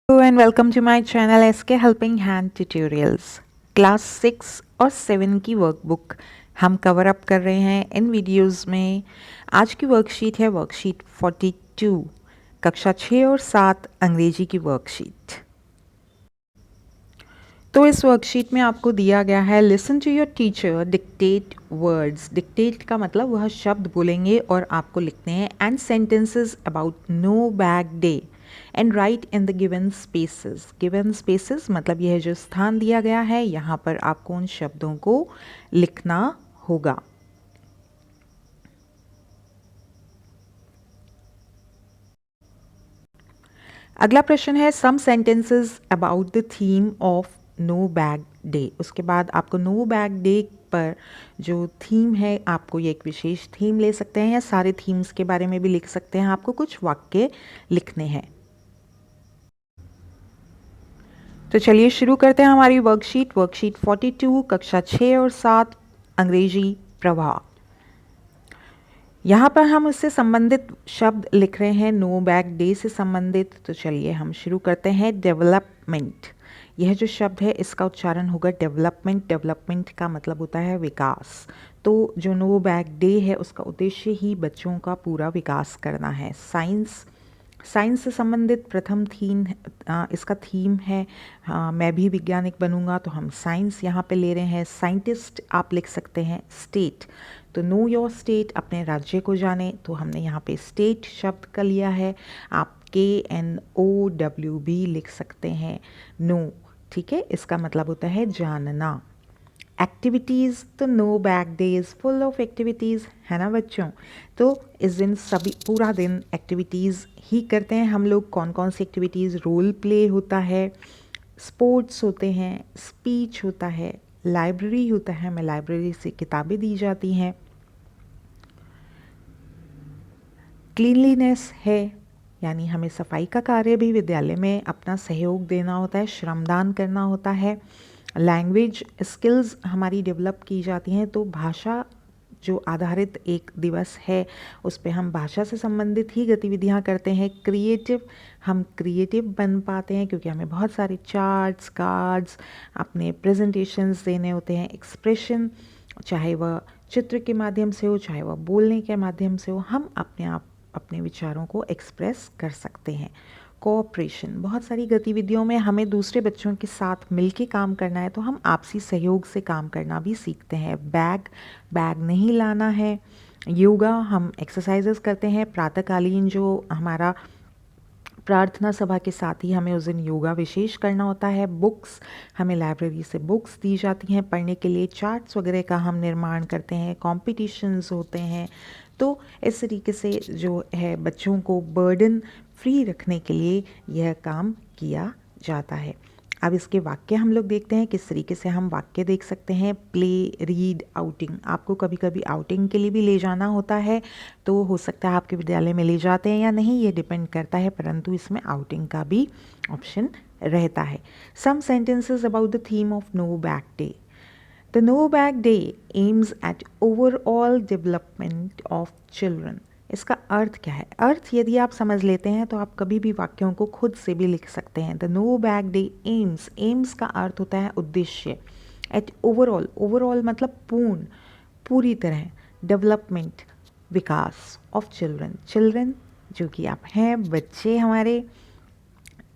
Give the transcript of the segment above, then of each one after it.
Hello and welcome to my channel SK Helping Hand Tutorials। Class 6 और 7 की workbook हम cover up कर रहे हैं इन वीडियोस में। आज की वर्कशीट है वर्कशीट 42, कक्षा 6 और 7 अंग्रेजी की वर्कशीट। तो इस वर्कशीट में आपको दिया गया है listen to your teacher dictate words. Dictate का मतलब वह शब्द बोलेंगे और आपको लिखने हैं, and sentences about no bag day and write in the given spaces. Given spaces मतलब यह जो स्थान दिया गया है यहाँ पर आपको उन शब्दों को लिखना होगा। अगला प्रश्न है some sentences about the theme of no bag day. उसके बाद आपको नो बैग डे पर जो थीम है आपको ये एक विशेष थीम ले सकते हैं या सारे थीम्स के बारे में भी लिख सकते हैं। आपको कुछ वाक्य लिखने हैं। तो चलिए शुरू करते हैं हमारी वर्कशीट 42 कक्षा 6 और 7 अंग्रेजी प्रवाह। यहाँ पर हम उससे संबंधित शब्द लिख रहे हैं नो बैग डे से संबंधित। तो चलिए हम शुरू करते हैं डेवलपमेंट। यह जो शब्द है इसका उच्चारण होगा डेवलपमेंट। डेवलपमेंट का मतलब होता है विकास। तो जो नो बैग डे है उसका उद्देश्य ही बच्चों का पूरा विकास करना है। साइंस से संबंधित प्रथम थीम इसका थीम है मैं भी वैज्ञानिक बनूंगा, तो हम साइंस यहाँ पे ले रहे हैं। साइंटिस्ट आप लिख सकते हैं। स्टेट, तो नो योर स्टेट, अपने राज्य को जाने, तो हमने यहाँ पे स्टेट शब्द का लिया है। आप KNOW भी लिख सकते हैं। नो, ठीक है, इसका मतलब होता है जानना। एक्टिविटीज़, तो no bag day is full of activities, है ना बच्चों। तो इस दिन सभी पूरा दिन एक्टिविटीज़ ही करते हैं हम लोग। कौन कौन सी एक्टिविटीज़? रोल प्ले होता है, स्पोर्ट्स होते हैं, स्पीच होता है, लाइब्रेरी होता है, हमें लाइब्रेरी से किताबें दी जाती हैं, क्लीनलीनेस है यानी हमें सफाई का कार्य भी विद्यालय में अपना सहयोग देना होता है, श्रमदान करना होता है। लैंग्वेज स्किल्स हमारी डेवलप की जाती हैं। तो भाषा जो आधारित एक दिवस है उस पे हम भाषा से संबंधित ही गतिविधियां करते हैं। क्रिएटिव, हम क्रिएटिव बन पाते हैं क्योंकि हमें बहुत सारे चार्ट्स, कार्ड्स, अपने प्रेजेंटेशंस देने होते हैं। एक्सप्रेशन, चाहे वह चित्र के माध्यम से हो चाहे वह बोलने के माध्यम से हो, हम अपने विचारों को एक्सप्रेस कर सकते हैं। कोऑपरेशन, बहुत सारी गतिविधियों में हमें दूसरे बच्चों के साथ मिलके काम करना है, तो हम आपसी सहयोग से काम करना भी सीखते हैं। बैग नहीं लाना है। योगा, हम एक्सरसाइजेस करते हैं। प्रातःकालीन जो हमारा प्रार्थना सभा के साथ ही हमें उस दिन योगा विशेष करना होता है। बुक्स, हमें लाइब्रेरी से बुक्स दी जाती हैं पढ़ने के लिए। चार्ट्स वगैरह का हम निर्माण करते हैं। कॉम्पिटिशन्स होते हैं। तो इस तरीके से जो है बच्चों को बर्डन फ्री रखने के लिए यह काम किया जाता है। अब इसके वाक्य हम लोग देखते हैं किस तरीके से हम वाक्य देख सकते हैं। प्ले, रीड, आउटिंग, आपको कभी कभी आउटिंग के लिए भी ले जाना होता है, तो हो सकता है आपके विद्यालय में ले जाते हैं या नहीं, ये डिपेंड करता है, परंतु इसमें आउटिंग का भी ऑप्शन रहता है। Some sentences about the theme of no bag day. The no bag day aims at overall development of children. इसका अर्थ क्या है? अर्थ यदि आप समझ लेते हैं तो आप कभी भी वाक्यों को खुद से भी लिख सकते हैं। The no bag day aims, aims का अर्थ होता है उद्देश्य। एट ओवरऑल, ओवरऑल मतलब पूर्ण, पूरी तरह। Development, Vikas. Of children, children जो कि आप हैं, बच्चे हमारे।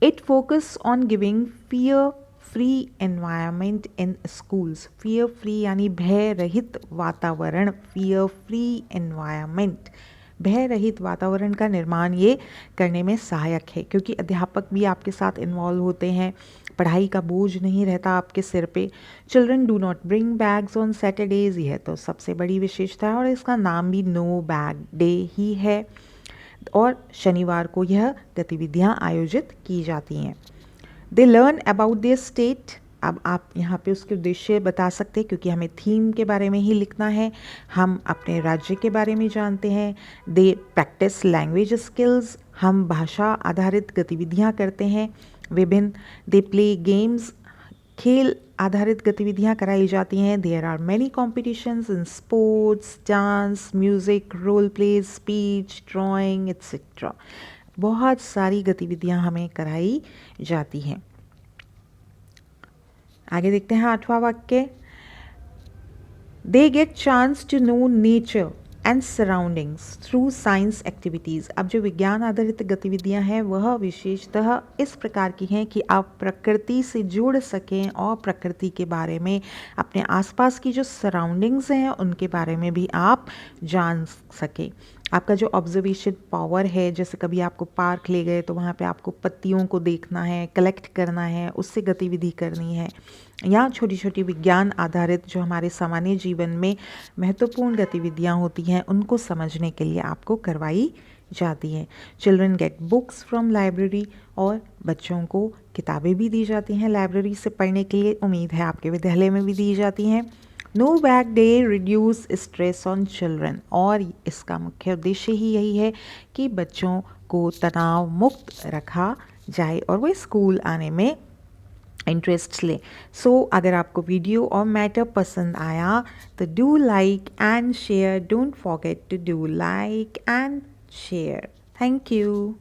It focus on giving fear free environment in schools. Fear free यानी भय रहित वातावरण। फियर फ्री एनवायरनमेंट, भय रहित वातावरण का निर्माण ये करने में सहायक है, क्योंकि अध्यापक भी आपके साथ इन्वॉल्व होते हैं। पढ़ाई का बोझ नहीं रहता आपके सिर पे। Children do not bring bags on Saturdays, यह तो सबसे बड़ी विशेषता है और इसका नाम भी नो बैग डे ही है। और शनिवार को यह गतिविधियां आयोजित की जाती हैं। They learn about their state, अब आप यहाँ पे उसके उद्देश्य बता सकते हैं क्योंकि हमें थीम के बारे में ही लिखना है। हम अपने राज्य के बारे में जानते हैं। दे प्रैक्टिस लैंग्वेज स्किल्स, हम भाषा आधारित गतिविधियाँ करते हैं विभिन्न। दे प्ले गेम्स, खेल आधारित गतिविधियाँ कराई जाती हैं। There are many competitions in sports, dance, music, role plays, speech, drawing etcetera. बहुत सारी गतिविधियां हमें कराई जाती हैं। आगे देखते हैं 8वां वाक्य। They get chance to know nature and surroundings through science activities. अब जो विज्ञान आधारित गतिविधियां हैं वह विशेषतः इस प्रकार की हैं कि आप प्रकृति से जुड़ सकें और प्रकृति के बारे में, अपने आसपास की जो सराउंडिंग्स हैं उनके बारे में भी आप जान सकें। आपका जो ऑब्जर्वेशन पावर है, जैसे कभी आपको पार्क ले गए तो वहाँ पे आपको पत्तियों को देखना है, कलेक्ट करना है, उससे गतिविधि करनी है, या छोटी छोटी विज्ञान आधारित जो हमारे सामान्य जीवन में महत्वपूर्ण गतिविधियाँ होती हैं उनको समझने के लिए आपको करवाई जाती हैं। Children gate books from library, और बच्चों को किताबें भी दी जाती हैं लाइब्रेरी से पढ़ने के लिए। उम्मीद है आपके विद्यालय में भी दी जाती हैं। No bag day reduce stress on children, और इसका मुख्य उद्देश्य ही यही है कि बच्चों को तनाव मुक्त रखा जाए और वो स्कूल आने में इंटरेस्ट ले। सो अगर आपको वीडियो और मैटर पसंद आया तो do like and share. Don't forget to do like and share. Thank you.